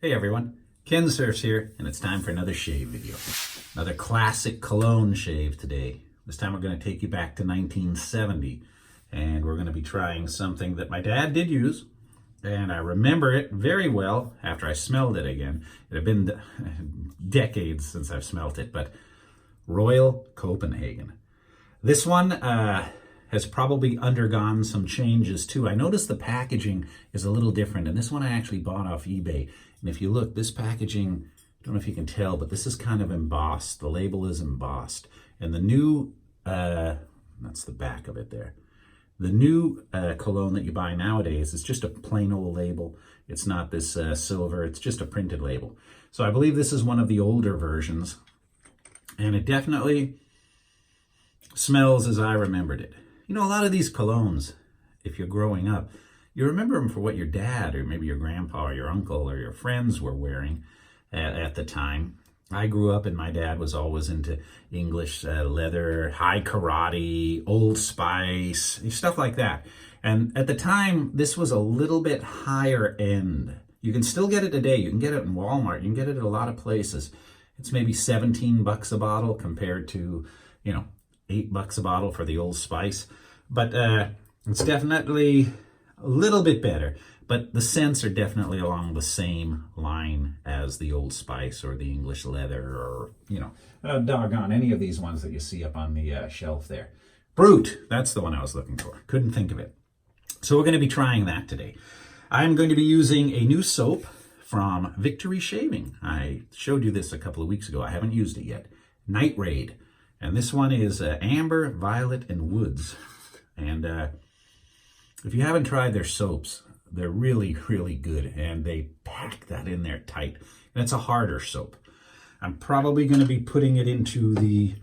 Hey everyone, Kensurfs here, and it's time for another shave video. Another classic Cologne shave today. This time we're going to take you back to 1970, and we're going to be trying something that my dad did use, and I remember it very well after I smelled it again. It had been decades since I've smelt it, but Royal Copenhagen. This one has probably undergone some changes too. I noticed the packaging is a little different, and this one I actually bought off eBay. And if you look, this packaging, I don't know if you can tell, but this is kind of embossed. The label is embossed. And the new, that's the back of it there. The new cologne that you buy nowadays is just a plain old label. It's not this silver, it's just a printed label. So I believe this is one of the older versions. And it definitely smells as I remembered it. You know, a lot of these colognes, if you're growing up, you remember them for what your dad or maybe your grandpa or your uncle or your friends were wearing at the time. I grew up and my dad was always into English leather, high karate, Old Spice, stuff like that. And at the time, this was a little bit higher end. You can still get it today. You can get it in Walmart. You can get it at a lot of places. It's maybe 17 bucks a bottle compared to, you know, $8 a bottle for the Old Spice. But it's definitely a little bit better, but the scents are definitely along the same line as the Old Spice or the English leather or, you know, doggone any of these ones that you see up on the shelf there. Brute, that's the one I was looking for. Couldn't think of it. So we're going to be trying that today. I'm going to be using a new soap from Victory Shaving. I showed you this a couple of weeks ago. I haven't used it yet. Night Raid. And this one is amber, violet, and woods. And if you haven't tried their soaps, they're really, really good. And they pack that in there tight. And it's a harder soap. I'm probably going to be putting it into the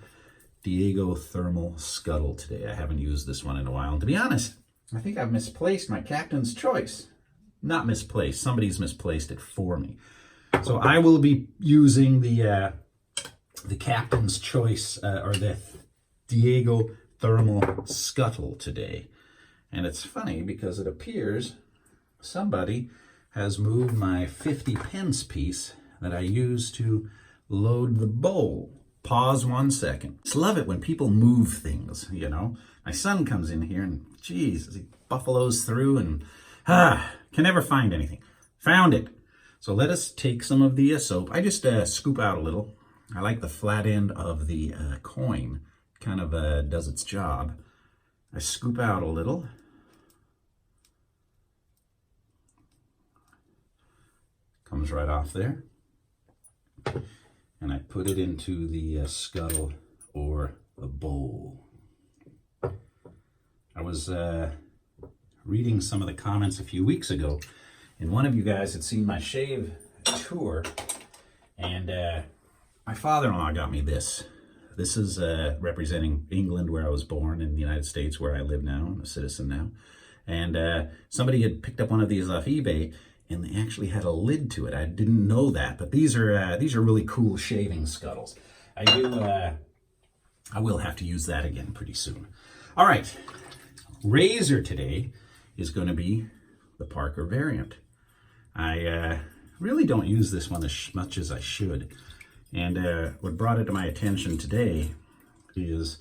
Diego Thermal Scuttle today. I haven't used this one in a while. And to be honest, I think I've misplaced my Captain's Choice. Not misplaced. Somebody's misplaced it for me. So I will be using the Captain's Choice or the Diego Thermal Scuttle today. And it's funny because it appears somebody has moved my 50 pence piece that I use to load the bowl. Pause 1 second. Just love it when people move things, you know. My son comes in here and, geez, he buffaloes through and, can never find anything. Found it. So let us take some of the soap. I just scoop out a little. I like the flat end of the coin. Kind of does its job. I scoop out a little. Comes right off there. And I put it into the scuttle or the bowl. I was reading some of the comments a few weeks ago, and one of you guys had seen my shave tour, and my father-in-law got me this. This is representing England, where I was born, in the United States, where I live now. I'm a citizen now. And somebody had picked up one of these off eBay, and they actually had a lid to it. I didn't know that, but these are really cool shaving scuttles. I will have to use that again pretty soon. All right, razor today is going to be the Parker variant. I really don't use this one as much as I should. And what brought it to my attention today is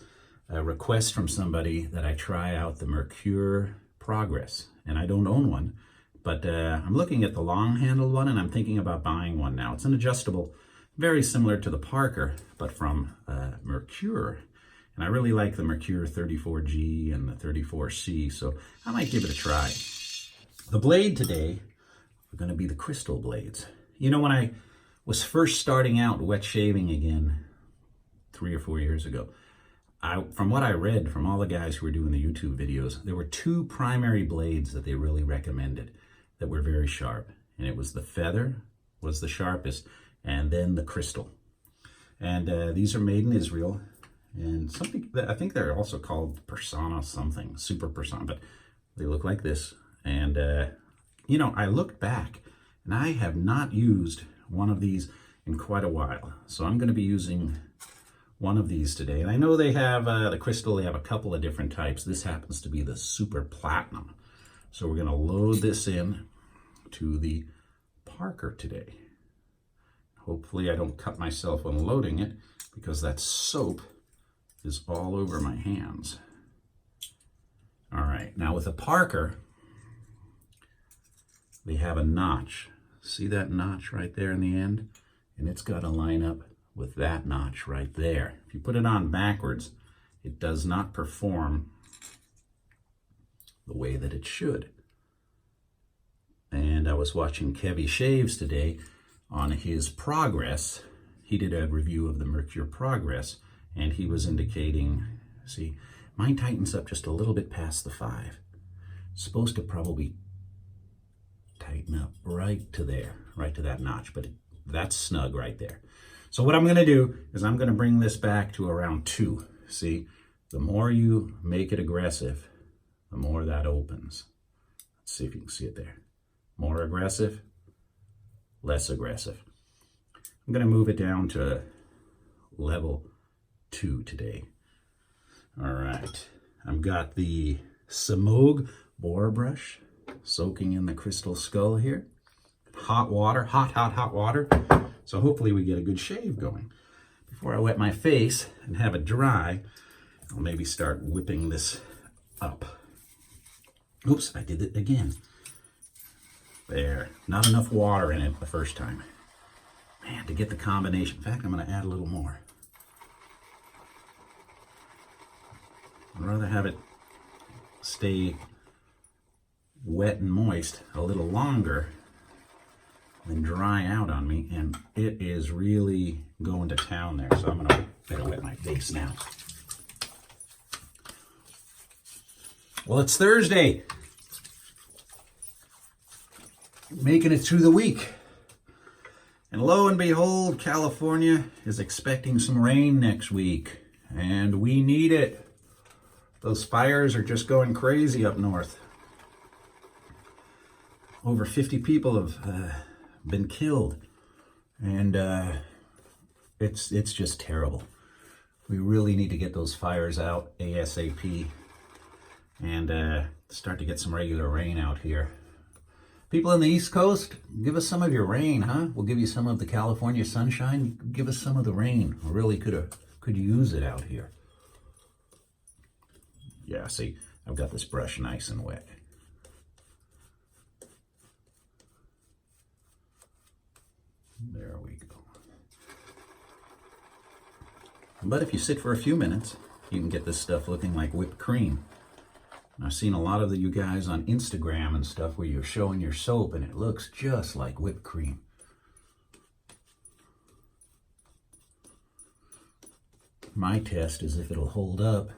a request from somebody that I try out the Mercure Progress. And I don't own one, but I'm looking at the long-handled one, and I'm thinking about buying one now. It's an adjustable, very similar to the Parker, but from Mercure. And I really like the Mercure 34G and the 34C, so I might give it a try. The blade today are going to be the crystal blades. You know, when I was first starting out wet shaving again 3 or 4 years ago, from what I read from all the guys who were doing the YouTube videos, there were 2 primary blades that they really recommended that were very sharp. And it was the feather was the sharpest, and then the crystal. And these are made in Israel. And something that I think they're also called Persona something, Super Persona, but they look like this. And, you know, I looked back and I have not used one of these in quite a while. So I'm going to be using one of these today. And I know they have the crystal, they have a couple of different types. This happens to be the Super Platinum. So we're going to load this in to the Parker today. Hopefully I don't cut myself when loading it, because that soap is all over my hands. All right, now with a Parker, they have a notch. See that notch right there in the end? And it's got to line up with that notch right there. If you put it on backwards, it does not perform the way that it should. And I was watching Kevy Shaves today on his Progress. He did a review of the Mercure Progress, and he was indicating, see, mine tightens up just a little bit past the 5. It's supposed to probably tighten up right to there, right to that notch, but that's snug right there. So what I'm going to do is I'm going to bring this back to around 2. See, the more you make it aggressive, the more that opens. Let's see if you can see it there. More aggressive, less aggressive. I'm going to move it down to level 2 today. All right, I've got the Semogue Boar brush soaking in the crystal skull here. Hot water, hot water. So hopefully we get a good shave going. Before I wet my face and have it dry, I'll maybe start whipping this up. Oops, I did it again. There, not enough water in it the first time. Man, to get the combination. In fact, I'm going to add a little more. I'd rather have it stay wet and moist a little longer than dry out on me, and it is really going to town there, so I'm going to better wet my face now. Well, it's Thursday. Making it through the week. And lo and behold, California is expecting some rain next week, and we need it. Those fires are just going crazy up north. Over 50 people have been killed, and it's just terrible. We really need to get those fires out ASAP and start to get some regular rain out here. People on the East Coast, give us some of your rain, huh? We'll give you some of the California sunshine. Give us some of the rain. We really could use it out here. Yeah, see, I've got this brush nice and wet. There we go. But if you sit for a few minutes, you can get this stuff looking like whipped cream. And I've seen a lot of you guys on Instagram and stuff where you're showing your soap and it looks just like whipped cream. My test is if it'll hold up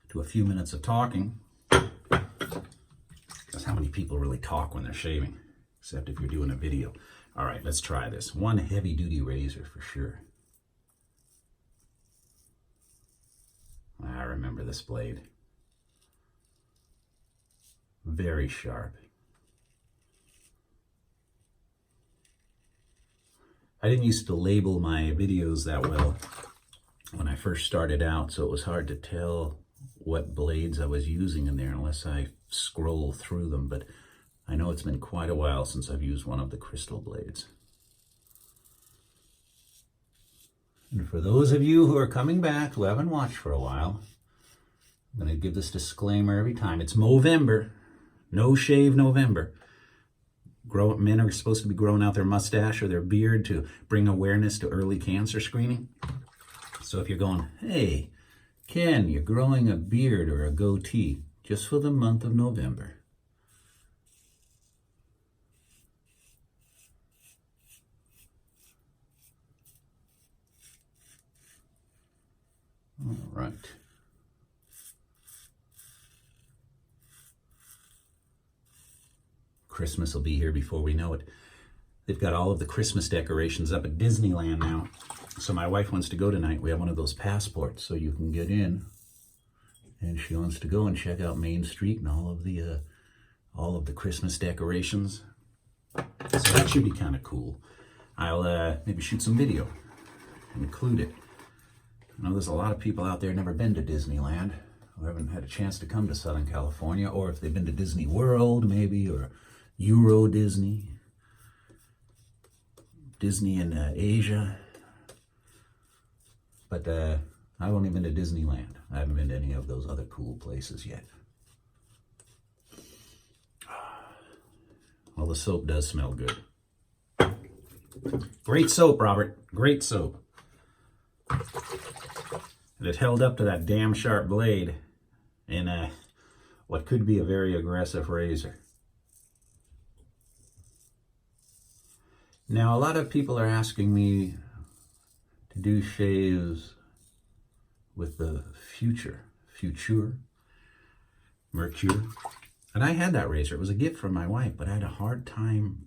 to a few minutes of talking. That's how many people really talk when they're shaving, except if you're doing a video. All right, let's try this. One heavy-duty razor for sure. I remember this blade. Very sharp. I didn't used to label my videos that well when I first started out, so it was hard to tell what blades I was using in there unless I scroll through them, but I know it's been quite a while since I've used one of the crystal blades. And for those of you who are coming back, who haven't watched for a while, I'm going to give this disclaimer every time. It's Movember, no shave November. Men are supposed to be growing out their mustache or their beard to bring awareness to early cancer screening. So if you're going, hey, Ken, you're growing a beard or a goatee just for the month of November. All right. Christmas will be here before we know it. They've got all of the Christmas decorations up at Disneyland now. So my wife wants to go tonight. We have one of those passports so you can get in. And she wants to go and check out Main Street and all of the Christmas decorations. So that should be kind of cool. I'll maybe shoot some video and include it. I know there's a lot of people out there never been to Disneyland who haven't had a chance to come to Southern California, or if they've been to Disney World maybe, or Euro Disney. Disney in Asia. But I've only been to Disneyland. I haven't been to any of those other cool places yet. Well, the soap does smell good. Great soap, Robert. Great soap. And it held up to that damn sharp blade in what could be a very aggressive razor. Now, a lot of people are asking me to do shaves with the Mercure. And I had that razor. It was a gift from my wife, but I had a hard time.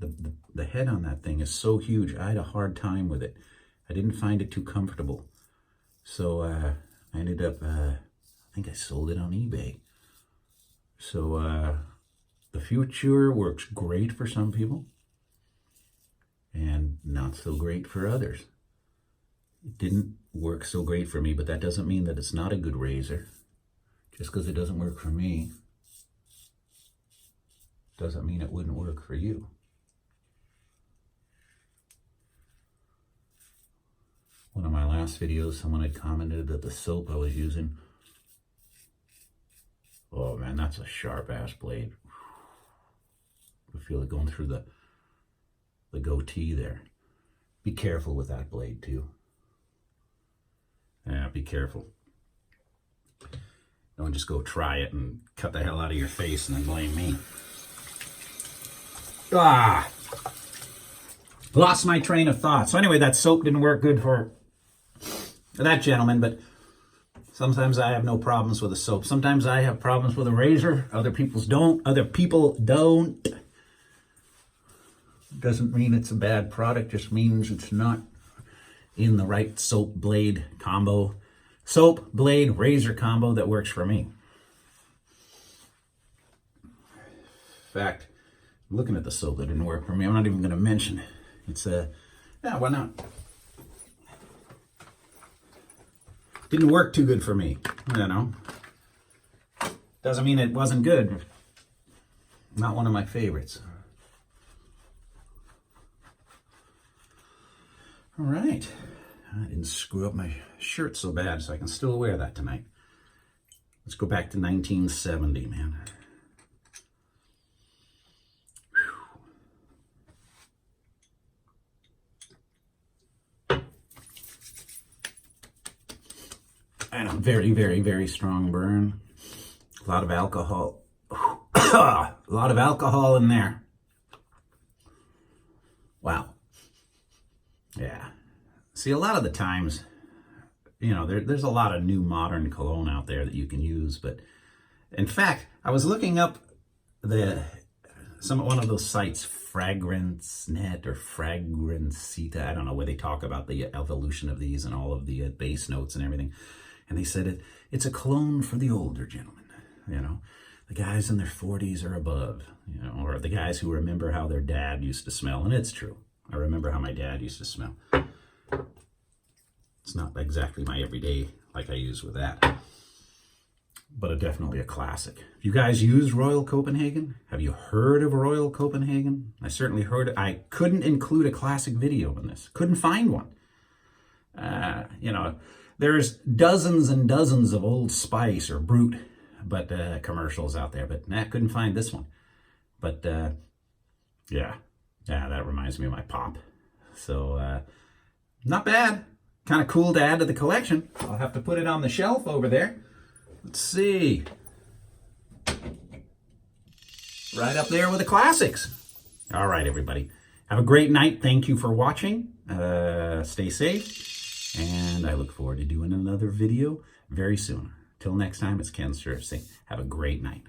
The head on that thing is so huge. I had a hard time with it. I didn't find it too comfortable. So I ended up, I think I sold it on eBay. So the Future works great for some people and not so great for others. It didn't work so great for me, but that doesn't mean that it's not a good razor. Just because it doesn't work for me doesn't mean it wouldn't work for you. One of my last videos, someone had commented that the soap I was using, oh man, that's a sharp ass blade. I feel it going through the goatee there. Be careful with that blade too. Yeah, be careful. Don't just go try it and cut the hell out of your face and then blame me. Ah! Lost my train of thought. So anyway, that soap didn't work good for that gentleman, but sometimes I have no problems with a soap. Sometimes I have problems with a razor. Other people don't. Doesn't mean it's a bad product, just means it's not in the right soap blade combo. Soap, blade, razor combo that works for me. In fact, I'm looking at the soap that didn't work for me. I'm not even going to mention it. It's yeah, why not? Didn't work too good for me, you know. Doesn't mean it wasn't good. Not one of my favorites. All right. I didn't screw up my shirt so bad, so I can still wear that tonight. Let's go back to 1970, man. And a very, very, very strong burn. A lot of alcohol. A lot of alcohol in there. Wow. Yeah. See, a lot of the times, you know, there's a lot of new modern cologne out there that you can use. But in fact, I was looking up one of those sites, FragranceNet or Fragranceita. I don't know, where they talk about the evolution of these and all of the base notes and everything. And they said it's a cologne for the older gentlemen, you know, the guys in their 40s or above, you know, or the guys who remember how their dad used to smell. And it's true. I remember how my dad used to smell. It's not exactly my everyday like I use with that, but definitely a classic. If you guys use Royal Copenhagen, have you heard of Royal Copenhagen? I certainly heard it. I couldn't include a classic video in this. Couldn't find one. You know, there's dozens and dozens of Old Spice or Brut, but commercials out there, but I couldn't find this one. But yeah, that reminds me of my pop. So not bad. Kind of cool to add to the collection. I'll have to put it on the shelf over there. Let's see. Right up there with the classics. All right, everybody. Have a great night. Thank you for watching. Stay safe. And I look forward to doing another video very soon. Till next time, it's Kensurfs saying, have a great night.